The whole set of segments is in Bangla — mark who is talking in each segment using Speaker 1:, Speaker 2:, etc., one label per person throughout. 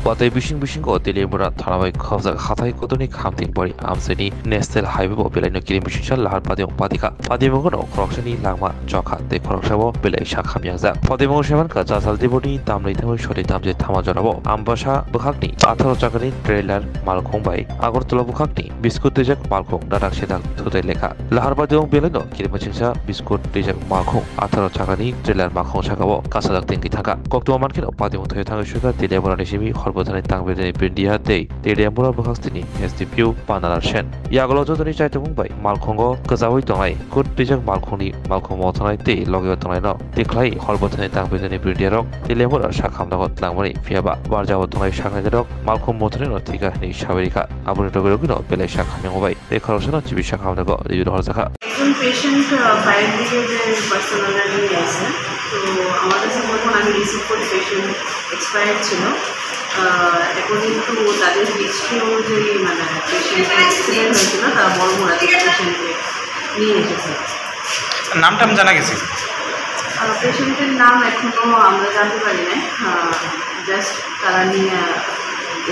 Speaker 1: Batai Bishing Bishingo, Delimura, Tarawai Kovza, Hatai Kotoni, Hamting Bori, Amseni, Nestel Highway, Belano Kilimishal, Larpadi, Padika, Padimono, Croxani, Lama, Joka, the Croxabo, Bele Shakamiaza, Padimo Shavan, Kazal Deboni, Tamlitamo, Shoti Tamze Tamajanabo, Ambasha, Bukakni, Ataro Chakani, Trailer, Malkombai, Agortola Bukakni, Biscuit Dejak Malkom, Daraksheda, Tote Leka, Laharbadion Belano, Kilimachinsa, Biscuit Dejak Malkom, Ataro Chakani, Trailer Makon Shakabo, Kasadak Tinkitaka, Koktomankin, Padimo Toyotanga Sugar, Delebora Nishimi, Horbotani Tangbe, Bindia Day, Delebora Bukastini, SDPU, Panalar Shen, Yagolo Totani Chaitumbai, Malkongo, Kazawi Tonai, Good Dejak Malkoni, Malcolm Motonai, Day, Logotonai, Declay, Horbotani Tangbe, Bindia Rock, Delebora Shakam Langmani, Fiaba, Barja Tonai Shakadok, Malcolm Motorino, Tika, Shaverika, Abunogino, Bele Shakamovai, the corruption of Chibi Shakamago, the Udoraka.
Speaker 2: Patient fire brigade personally আছে তো আমাদের কাছে যখন আমি রিসিভ করি পেশেন্ট এক্সপায়ার্ড ছিল অ্যাকর্ডিং টু তাদের হিস্ট্রি অনুযায়ী মানে পেশেন্ট অ্যাক্সিডেন্ট হয়েছিল তারা বড়মোড়া থেকে পেশেন্টকে নিয়ে এসেছে
Speaker 3: নামটা জানা গেছে
Speaker 2: পেশেন্টের নাম এখনও আমরা জানতে পারি না জাস্ট তারা নিয়ে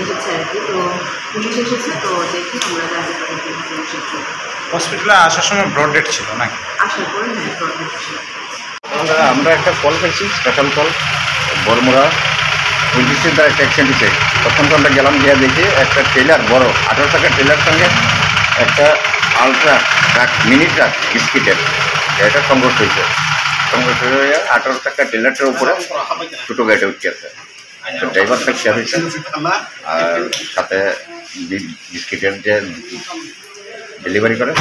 Speaker 2: এসেছে আর কি তো পুলিশ এসেছে তো দেখি আমরা জানতে পারি
Speaker 3: হসপিটালে আসার সময় ব্রড ডেট ছিল নাকি
Speaker 2: আসার পরে ব্রড ডেট ছিল
Speaker 4: আমরা একটা কল পেয়েছি স্পেশাল কল বড়মোড়া পুলিশের দ্বারা একটা অ্যাক্সিডেন্ট হয়েছে তখন তো আমরা গেলাম গিয়ে দেখি একটা ট্রেলার বড় 18 টাকার ট্রেলার সঙ্গে একটা আলট্রা ট্রাক মিনি ট্রাক বিস্কিটের এটা সংঘর্ষ হয়েছে হয়ে 18 টাকার ট্রেলারটার উপরে ছোটো গাড়িটা উঠে আছে ড্রাইভারটা খেয়াল হয়েছে আর সাথে বিস্কিটের যে ডেলিভারি করে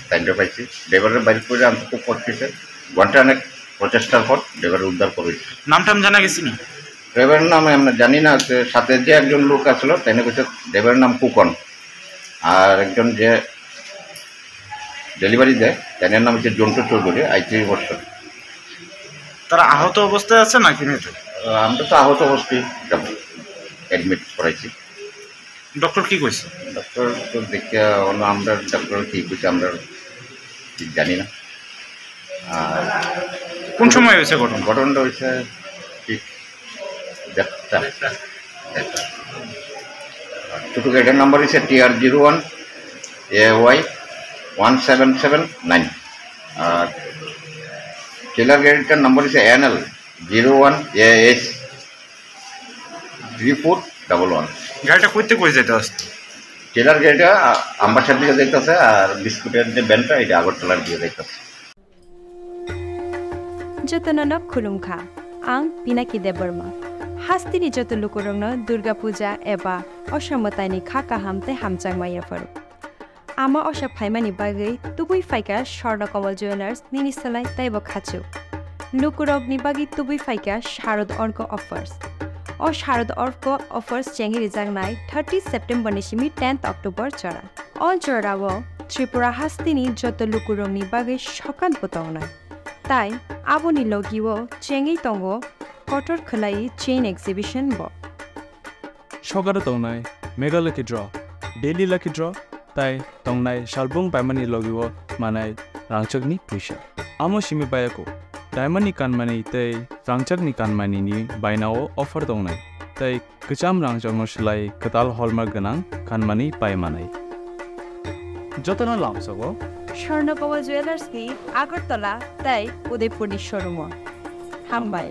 Speaker 4: টাইমটা পাইছি ড্রাইভারের বাইরে করে আনতে খুব কষ্ট হয়েছে ঘন্টা অনেক প্রচেষ্টার পর ড্রাইভার উদ্ধার করেছে
Speaker 3: নামটা জানা গেছি না
Speaker 4: ড্রাইভারের নাম আমরা জানি না সাথে যে একজন লোক আসলো তাই না বলছে ড্রাইভারের নাম কুকন আর একজন যে ডেলিভারি দেয় তাই নাম হচ্ছে জন্টু চৌধুরী 38 বছর
Speaker 3: তারা আহত অবস্থায় আছে নাকি
Speaker 4: আমরা তো আহত অবস্থায় অ্যাডমিট করাইছি
Speaker 3: ডক্টর কি কইছে
Speaker 4: ডক্টর তো দেখে আমরা ডক্টর কি কইছে আমরা ঠিক জানি না আর
Speaker 3: কোন সময় হয়েছে
Speaker 4: ঘটনাটা হয়েছে ঠিক ছোটো গাড়িটার নাম্বার হচ্ছে TR01 AY 1779 আর ট্রেলার গাড়িটার নাম্বার হচ্ছে NL 01 AS 3411
Speaker 3: গাড়িটা কইতে কই যেতে আসছে
Speaker 4: ট্রেলার গাড়িটা আম্বাসার দিকে যাইতেছে আর বিস্কুটের যে ব্যান্ডটা এটা আগরতলার দিকে যাইতেছে
Speaker 5: যতননক খুলুমখা আং পিনাকি দেববর্মা হাস্তিনি যত লুকুরংন দুর্গা পূজা এবা অসমতাইনি খাকা হামতে হামচাংমাইয়া ফারুক আমা অসা ফাইমানি বাগৈ তুবুই ফাইকা স্বর্ণকমল জুয়েলার্স নিনিসলাই তাইব খাচু লুকুরগনি বাগি তুবুই ফাইকা শারদ অর্ক অফার্স ও শারদ অর্ক অফার্স চেঙ্গি রিজাংনাই 30 সেপ্টেম্বর নিশিমি 10 অক্টোবর চড়া অঞ্চরাও ত্রিপুরা হাস্তিনি যত লুকুরংনি বাগৈ সকান পতাওনাই তাই আবনি লগিও চেঙ্গি তঙ্গ কটর খলাই চেইন এক্সিবিশন ব
Speaker 6: সগার তংনাই mega lucky draw daily lucky draw তাই তংনাই শালবং পাইমানি লগিও মানাই রাংচকনি পুইসা আমো সিমি বায়াকো ডায়মন্ডনি কানমানি তাই রাংচকনি কানমানি নি বাইনাও অফার তংনাই তাই কচাম রাংচকনো সিলাই কতাল হলমার্ক গনাং কানমানি পাইমানাই যতনা লামসগো
Speaker 5: স্বর্ণকমল জুয়েলার্স কি আগরতলা তাই উদয়পুর শোরুম হামবাই